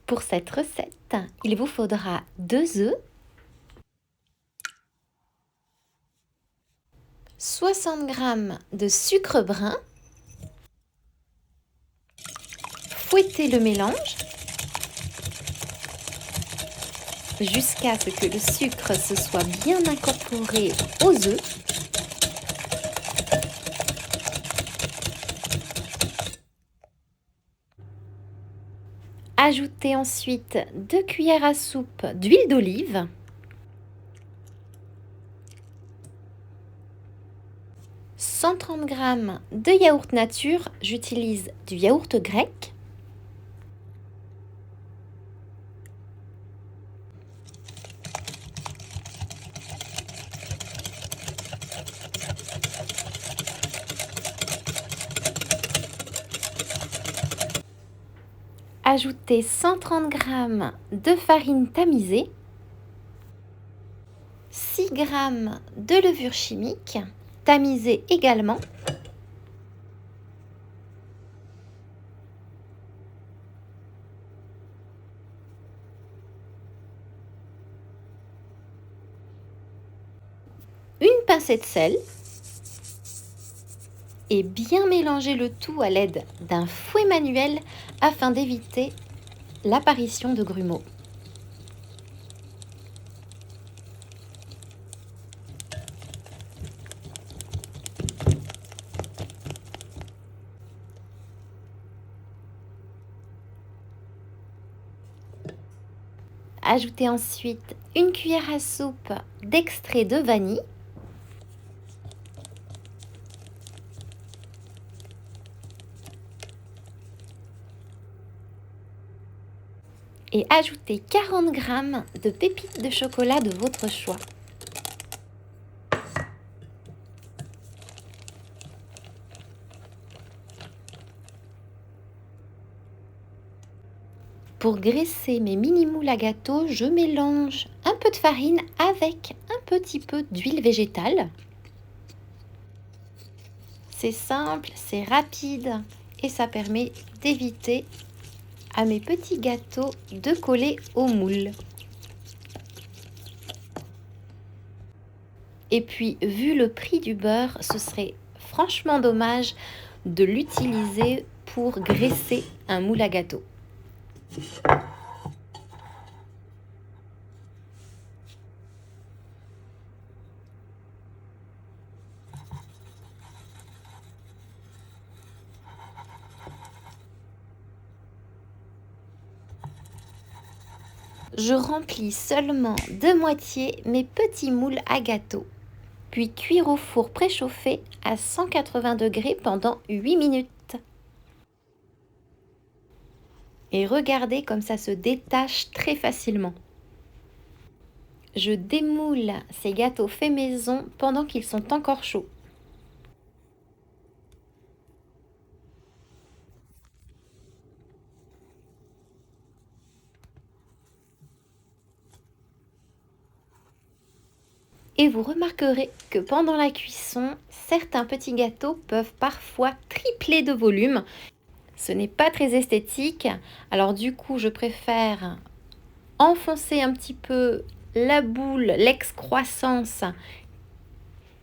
Pour cette recette, il vous faudra 2 œufs, 60 g de sucre brun, fouettez le mélange jusqu'à ce que le sucre se soit bien incorporé aux œufs. Ajoutez ensuite 2 cuillères à soupe d'huile d'olive. « 130 g de yaourt nature, j'utilise du yaourt grec. Ajoutez 130 g de farine tamisée, 6 g de levure chimique, tamisée également, une pincée de sel et bien mélanger le tout à l'aide d'un fouet manuel afin d'éviter l'apparition de grumeaux. Ajoutez ensuite une cuillère à soupe d'extrait de vanille. Et ajoutez 40 g de pépites de chocolat de votre choix. Pour graisser mes mini moules à gâteau, je mélange un peu de farine avec un petit peu d'huile végétale. C'est simple, c'est rapide et ça permet d'éviter à mes petits gâteaux de coller au moule. Et puis, vu le prix du beurre, ce serait franchement dommage de l'utiliser pour graisser un moule à gâteau. Je remplis seulement de moitié mes petits moules à gâteau, puis cuire au four préchauffé à 180 degrés pendant 8 minutes. Et regardez comme ça se détache très facilement. Je démoule ces gâteaux faits maison pendant qu'ils sont encore chauds. Et vous remarquerez que pendant la cuisson, certains petits gâteaux peuvent parfois tripler de volume. Ce n'est pas très esthétique, alors du coup je préfère enfoncer un petit peu la boule, l'excroissance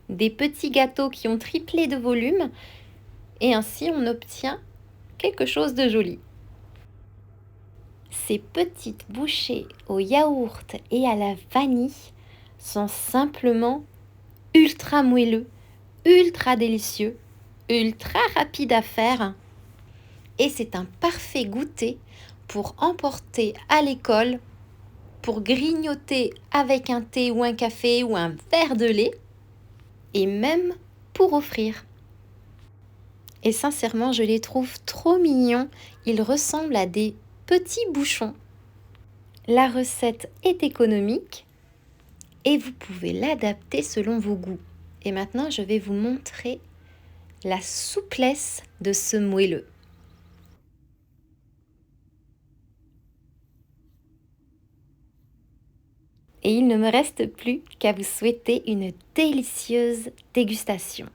des petits gâteaux qui ont triplé de volume et ainsi on obtient quelque chose de joli. Ces petites bouchées au yaourt et à la vanille sont simplement ultra moelleux, ultra délicieux, ultra rapide à faire et c'est un parfait goûter pour emporter à l'école, pour grignoter avec un thé ou un café ou un verre de lait et même pour offrir. Et sincèrement, je les trouve trop mignons, ils ressemblent à des petits bouchons. La recette est économique et vous pouvez l'adapter selon vos goûts. Et maintenant, je vais vous montrer la souplesse de ce moelleux. Et il ne me reste plus qu'à vous souhaiter une délicieuse dégustation.